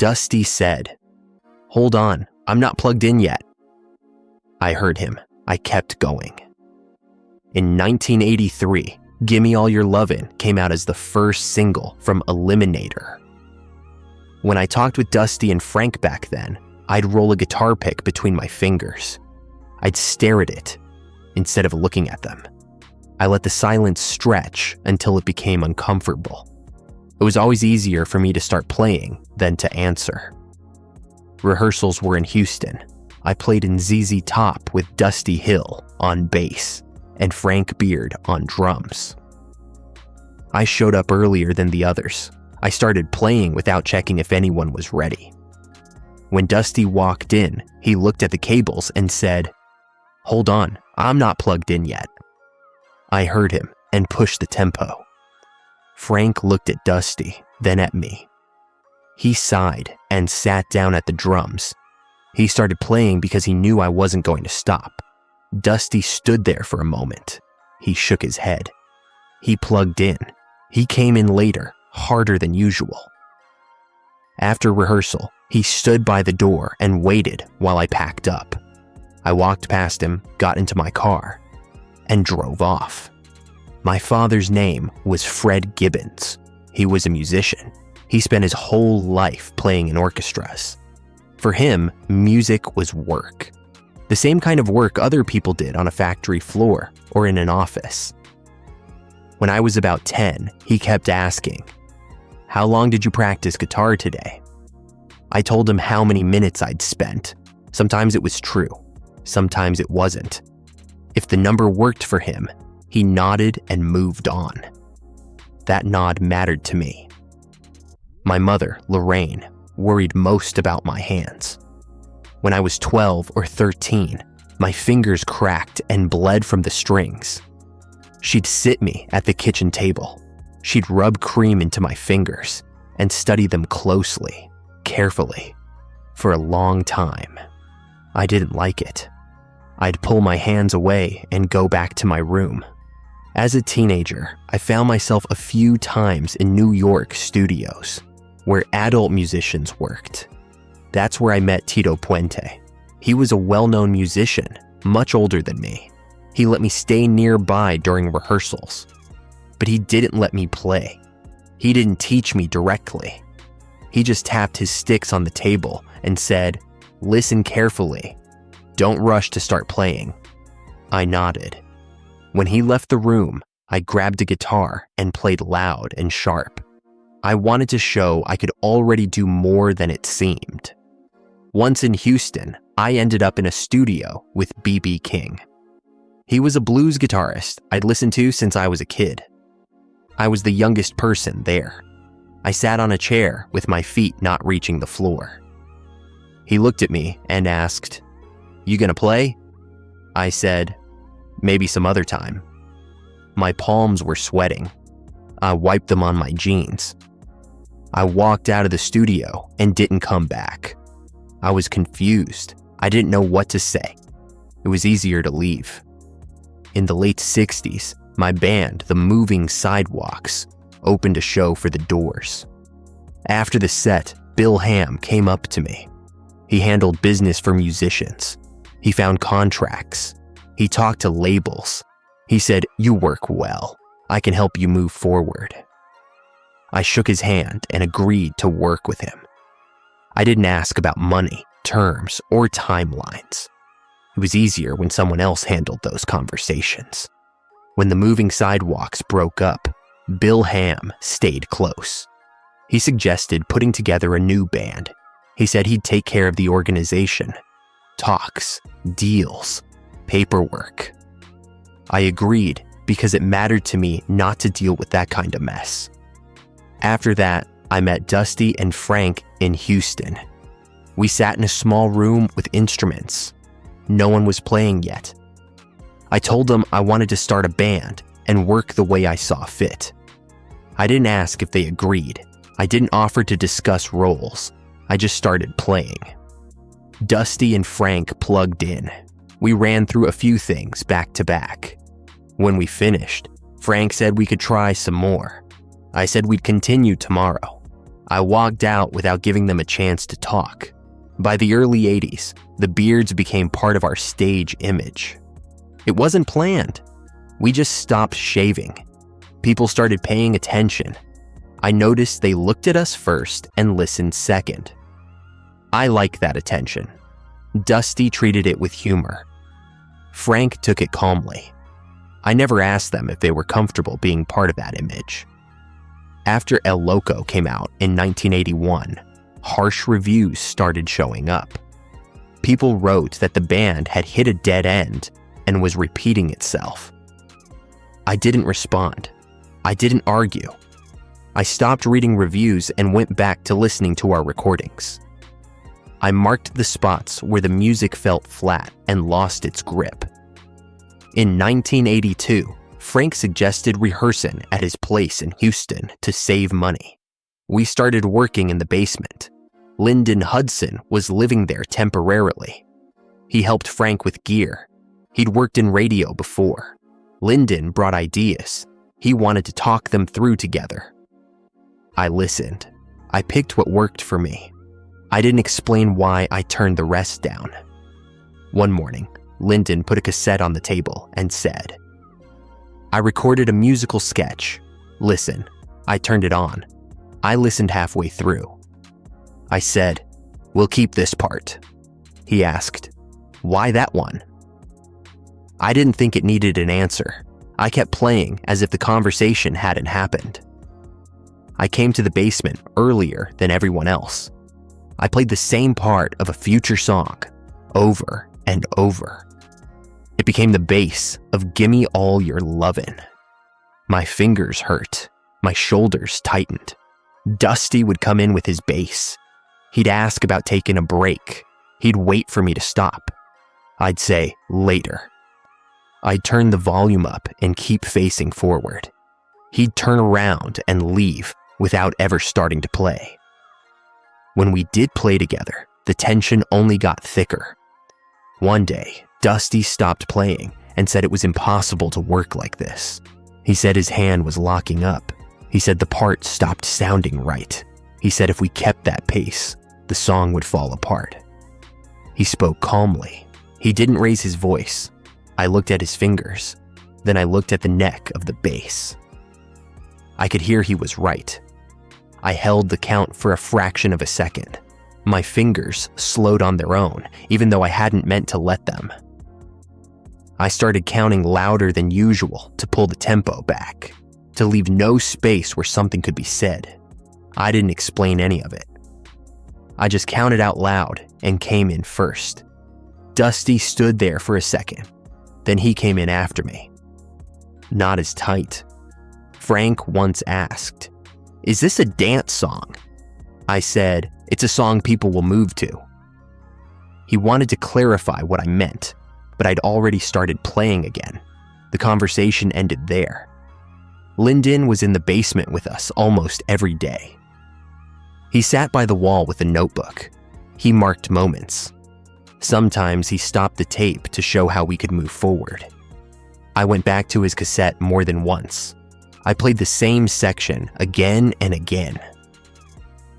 Dusty said, "Hold on, I'm not plugged in yet." I heard him. I kept going. In 1983, Gimme All Your Lovin' came out as the first single from Eliminator. When I talked with Dusty and Frank back then, I'd roll a guitar pick between my fingers. I'd stare at it instead of looking at them. I let the silence stretch until it became uncomfortable. It was always easier for me to start playing than to answer. Rehearsals were in Houston. I played in ZZ Top with Dusty Hill on bass and Frank Beard on drums. I showed up earlier than the others. I started playing without checking if anyone was ready. When Dusty walked in, he looked at the cables and said, "Hold on, I'm not plugged in yet." I heard him and pushed the tempo. Frank looked at Dusty, then at me. He sighed and sat down at the drums. He started playing because he knew I wasn't going to stop. Dusty stood there for a moment. He shook his head. He plugged in. He came in later, harder than usual. After rehearsal, he stood by the door and waited while I packed up. I walked past him, got into my car, and drove off. My father's name was Fred Gibbons. He was a musician. He spent his whole life playing in orchestras. For him, music was work. The same kind of work other people did on a factory floor or in an office. When I was about 10, he kept asking, "How long did you practice guitar today?" I told him how many minutes I'd spent. Sometimes it was true. Sometimes it wasn't. If the number worked for him, he nodded and moved on. That nod mattered to me. My mother, Lorraine, worried most about my hands. When I was 12 or 13, my fingers cracked and bled from the strings. She'd sit me at the kitchen table. She'd rub cream into my fingers and study them closely, carefully, for a long time. I didn't like it. I'd pull my hands away and go back to my room. As a teenager, I found myself a few times in New York studios, where adult musicians worked. That's where I met Tito Puente. He was a well-known musician, much older than me. He let me stay nearby during rehearsals, but he didn't let me play. He didn't teach me directly. He just tapped his sticks on the table and said, "Listen carefully. Don't rush to start playing." I nodded. When he left the room, I grabbed a guitar and played loud and sharp. I wanted to show I could already do more than it seemed. Once in Houston, I ended up in a studio with B.B. King. He was a blues guitarist I'd listened to since I was a kid. I was the youngest person there. I sat on a chair with my feet not reaching the floor. He looked at me and asked, "You gonna play?" I said, "Maybe some other time." My palms were sweating. I wiped them on my jeans. I walked out of the studio and didn't come back. I was confused. I didn't know what to say. It was easier to leave. In the late 60s, my band, the Moving Sidewalks, opened a show for the Doors. After the set, Bill Ham came up to me. He handled business for musicians. He found contracts. He talked to labels. He said, "You work well. I can help you move forward." I shook his hand and agreed to work with him. I didn't ask about money, terms, or timelines. It was easier when someone else handled those conversations. When the Moving Sidewalks broke up, Bill Ham stayed close. He suggested putting together a new band. He said he'd take care of the organization, talks, deals, paperwork. I agreed because it mattered to me not to deal with that kind of mess. After that, I met Dusty and Frank in Houston. We sat in a small room with instruments. No one was playing yet. I told them I wanted to start a band and work the way I saw fit. I didn't ask if they agreed. I didn't offer to discuss roles. I just started playing. Dusty and Frank plugged in. We ran through a few things back to back. When we finished, Frank said we could try some more. I said we'd continue tomorrow. I walked out without giving them a chance to talk. By the early 80s, the beards became part of our stage image. It wasn't planned. We just stopped shaving. People started paying attention. I noticed they looked at us first and listened second. I like that attention. Dusty treated it with humor. Frank took it calmly. I never asked them if they were comfortable being part of that image. After El Loco came out in 1981, harsh reviews started showing up. People wrote that the band had hit a dead end and was repeating itself. I didn't respond. I didn't argue. I stopped reading reviews and went back to listening to our recordings. I marked the spots where the music felt flat and lost its grip. In 1982, Frank suggested rehearsing at his place in Houston to save money. We started working in the basement. Lyndon Hudson was living there temporarily. He helped Frank with gear. He'd worked in radio before. Lyndon brought ideas. He wanted to talk them through together. I listened. I picked what worked for me. I didn't explain why I turned the rest down. One morning, Lyndon put a cassette on the table and said, "I recorded a musical sketch. Listen." I turned it on. I listened halfway through. I said, "We'll keep this part." He asked, "Why that one?" I didn't think it needed an answer. I kept playing as if the conversation hadn't happened. I came to the basement earlier than everyone else. I played the same part of a future song over and over. It became the bass of Gimme All Your Lovin'. My fingers hurt. My shoulders tightened. Dusty would come in with his bass. He'd ask about taking a break. He'd wait for me to stop. I'd say, "Later." I'd turn the volume up and keep facing forward. He'd turn around and leave without ever starting to play. When we did play together, the tension only got thicker. One day, Dusty stopped playing and said it was impossible to work like this. He said his hand was locking up. He said the part stopped sounding right. He said if we kept that pace, the song would fall apart. He spoke calmly. He didn't raise his voice. I looked at his fingers. Then I looked at the neck of the bass. I could hear he was right. I held the count for a fraction of a second. My fingers slowed on their own, even though I hadn't meant to let them. I started counting louder than usual to pull the tempo back, to leave no space where something could be said. I didn't explain any of it. I just counted out loud and came in first. Dusty stood there for a second. Then he came in after me. Not as tight. Frank once asked, "Is this a dance song?" I said, "It's a song people will move to." He wanted to clarify what I meant, but I'd already started playing again. The conversation ended there. Lyndon was in the basement with us almost every day. He sat by the wall with a notebook. He marked moments. Sometimes he stopped the tape to show how we could move forward. I went back to his cassette more than once. I played the same section again and again.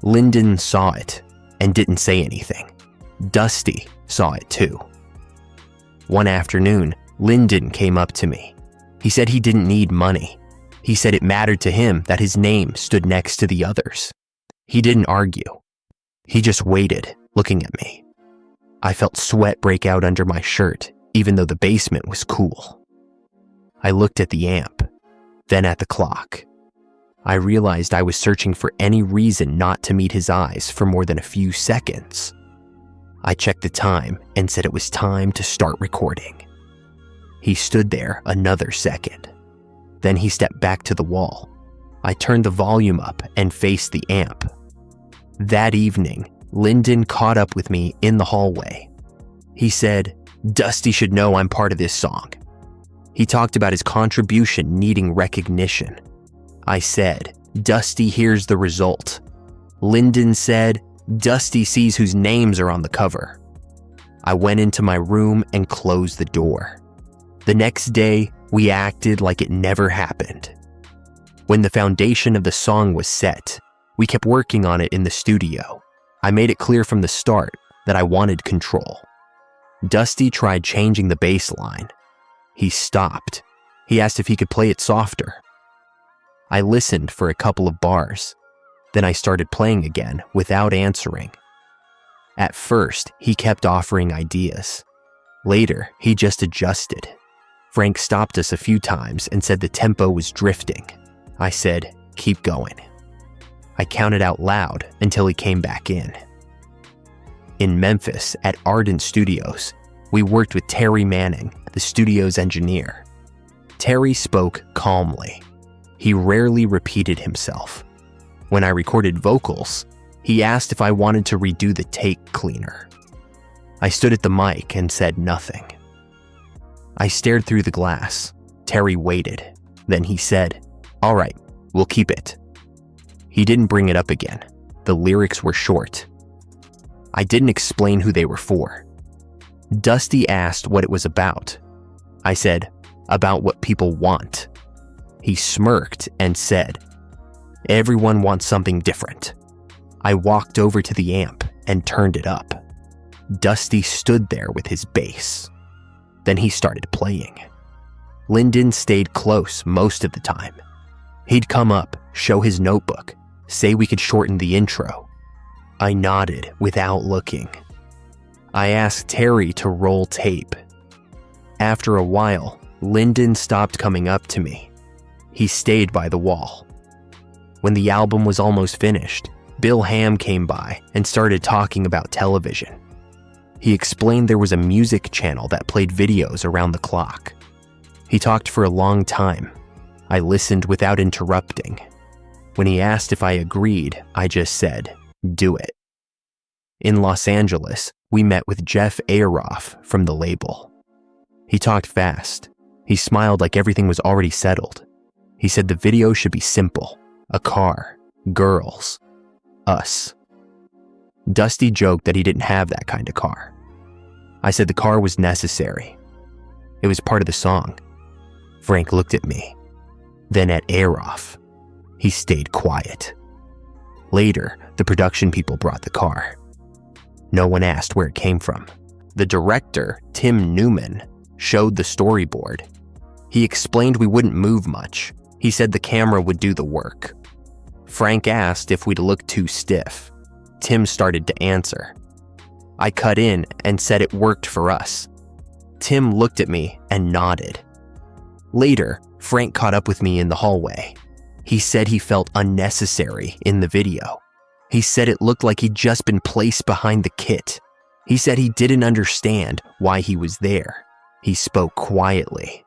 Lyndon saw it and didn't say anything. Dusty saw it too. One afternoon, Lyndon came up to me. He said he didn't need money. He said it mattered to him that his name stood next to the others. He didn't argue. He just waited, looking at me. I felt sweat break out under my shirt, even though the basement was cool. I looked at the amp, then at the clock. I realized I was searching for any reason not to meet his eyes for more than a few seconds. I checked the time and said it was time to start recording. He stood there another second. Then he stepped back to the wall. I turned the volume up and faced the amp. That evening, Lyndon caught up with me in the hallway. He said, "Dusty should know I'm part of this song." He talked about his contribution needing recognition. I said, "Dusty hears the result." Lyndon said, "Dusty sees whose names are on the cover." I went into my room and closed the door. The next day, we acted like it never happened. When the foundation of the song was set, We kept working on it in the studio. I made it clear from the start that I wanted control. Dusty tried changing the bass line. He stopped. He asked if he could play it softer. I listened for a couple of bars. Then I started playing again without answering. At first, he kept offering ideas. Later, he just adjusted. Frank stopped us a few times and said the tempo was drifting. I said, "Keep going." I counted out loud until he came back in. In Memphis, at Ardent Studios, we worked with Terry Manning, the studio's engineer. Terry spoke calmly. He rarely repeated himself. When I recorded vocals, he asked if I wanted to redo the take cleaner. I stood at the mic and said nothing. I stared through the glass. Terry waited. Then he said, "All right, we'll keep it." He didn't bring it up again. The lyrics were short. I didn't explain who they were for. Dusty asked what it was about. I said, "About what people want." He smirked and said, "Everyone wants something different." I walked over to the amp and turned it up. Dusty stood there with his bass. Then he started playing. Lyndon stayed close most of the time. He'd come up, show his notebook, say we could shorten the intro. I nodded without looking. I asked Terry to roll tape. After a while, Lyndon stopped coming up to me. He stayed by the wall. When the album was almost finished, Bill Ham came by and started talking about television. He explained there was a music channel that played videos around the clock. He talked for a long time. I listened without interrupting. When he asked if I agreed, I just said, "Do it." In Los Angeles, we met with Jeff Ayeroff from the label. He talked fast. He smiled like everything was already settled. He said the video should be simple: a car, girls, us. Dusty joked that he didn't have that kind of car. I said the car was necessary. It was part of the song. Frank looked at me, then at Ayeroff. He stayed quiet. Later, the production people brought the car. No one asked where it came from. The director, Tim Newman, showed the storyboard. He explained we wouldn't move much. He said the camera would do the work. Frank asked if we'd look too stiff. Tim started to answer. I cut in and said it worked for us. Tim looked at me and nodded. Later, Frank caught up with me in the hallway. He said he felt unnecessary in the video. He said it looked like he'd just been placed behind the kit. He said he didn't understand why he was there. He spoke quietly.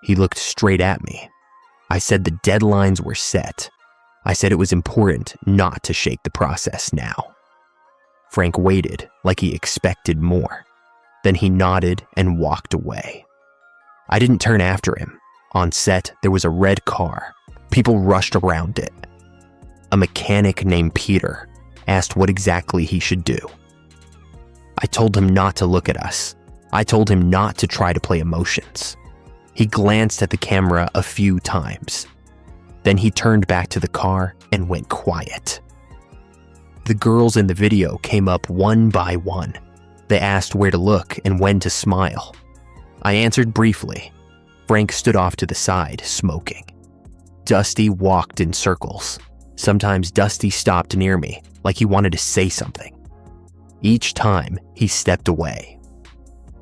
He looked straight at me. I said the deadlines were set. I said it was important not to shake the process now. Frank waited like he expected more. Then he nodded and walked away. I didn't turn after him. On set, there was a red car. People rushed around it. A mechanic named Peter asked what exactly he should do. I told him not to look at us. I told him not to try to play emotions. He glanced at the camera a few times. Then he turned back to the car and went quiet. The girls in the video came up one by one. They asked where to look and when to smile. I answered briefly. Frank stood off to the side, smoking. Dusty walked in circles. Sometimes Dusty stopped near me, like he wanted to say something. Each time, he stepped away.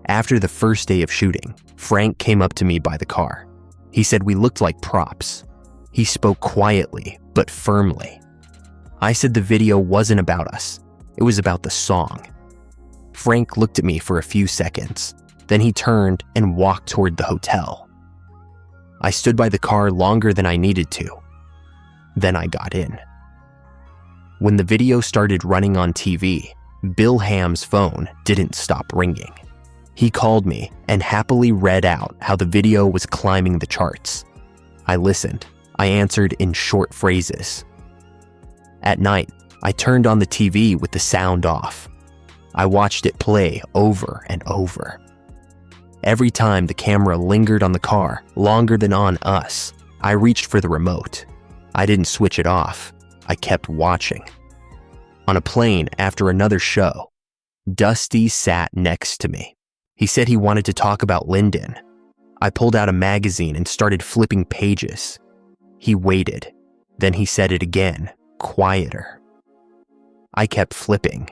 After the first day of shooting, Frank came up to me by the car. He said we looked like props. He spoke quietly, but firmly. I said the video wasn't about us. It was about the song. Frank looked at me for a few seconds. Then he turned and walked toward the hotel. I stood by the car longer than I needed to. Then I got in. When the video started running on TV, Bill Ham's phone didn't stop ringing. He called me and happily read out how the video was climbing the charts. I listened. I answered in short phrases. At night, I turned on the TV with the sound off. I watched it play over and over. Every time the camera lingered on the car longer than on us, I reached for the remote. I didn't switch it off. I kept watching. On a plane after another show, Dusty sat next to me. He said he wanted to talk about Lyndon. I pulled out a magazine and started flipping pages. He waited. Then he said it again, quieter. I kept flipping.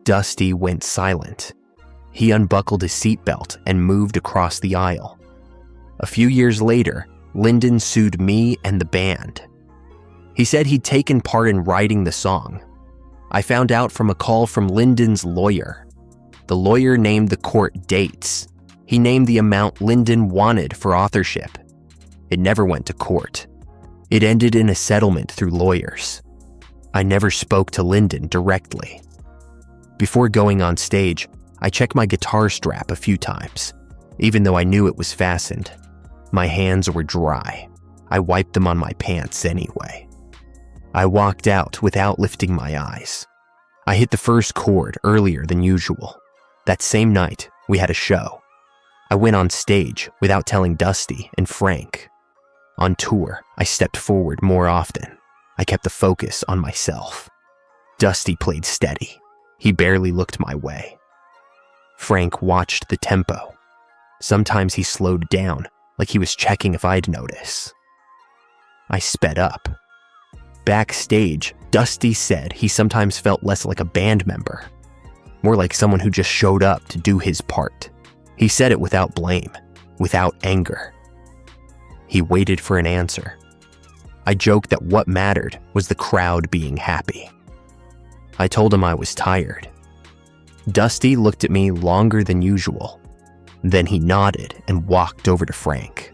Dusty went silent. He unbuckled his seatbelt and moved across the aisle. A few years later, Lyndon sued me and the band. He said he'd taken part in writing the song. I found out from a call from Lyndon's lawyer. The lawyer named the court dates. He named the amount Lyndon wanted for authorship. It never went to court. It ended in a settlement through lawyers. I never spoke to Lyndon directly. Before going on stage, I checked my guitar strap a few times, even though I knew it was fastened. My hands were dry. I wiped them on my pants anyway. I walked out without lifting my eyes. I hit the first chord earlier than usual. That same night, we had a show. I went on stage without telling Dusty and Frank. On tour, I stepped forward more often. I kept the focus on myself. Dusty played steady. He barely looked my way. Frank watched the tempo. Sometimes he slowed down, like he was checking if I'd notice. I sped up. Backstage, Dusty said he sometimes felt less like a band member, more like someone who just showed up to do his part. He said it without blame, without anger. He waited for an answer. I joked that what mattered was the crowd being happy. I told him I was tired. Dusty looked at me longer than usual. Then he nodded and walked over to Frank.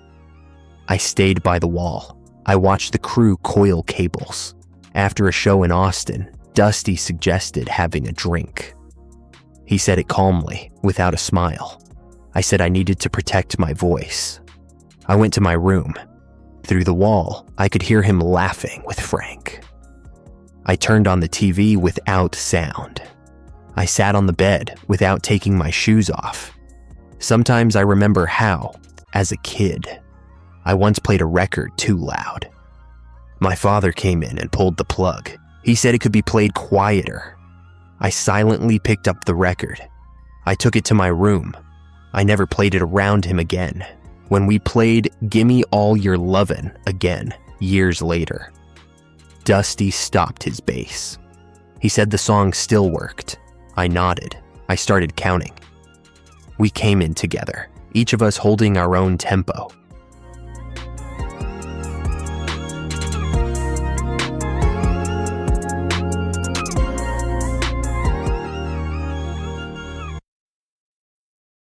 I stayed by the wall. I watched the crew coil cables. After a show in Austin, Dusty suggested having a drink. He said it calmly, without a smile. I said I needed to protect my voice. I went to my room. Through the wall, I could hear him laughing with Frank. I turned on the TV without sound. I sat on the bed without taking my shoes off. Sometimes I remember how, as a kid, I once played a record too loud. My father came in and pulled the plug. He said it could be played quieter. I silently picked up the record. I took it to my room. I never played it around him again. When we played Gimme All Your Lovin' again, years later, Dusty stopped his bass. He said the song still worked. I nodded. I started counting. We came in together, each of us holding our own tempo.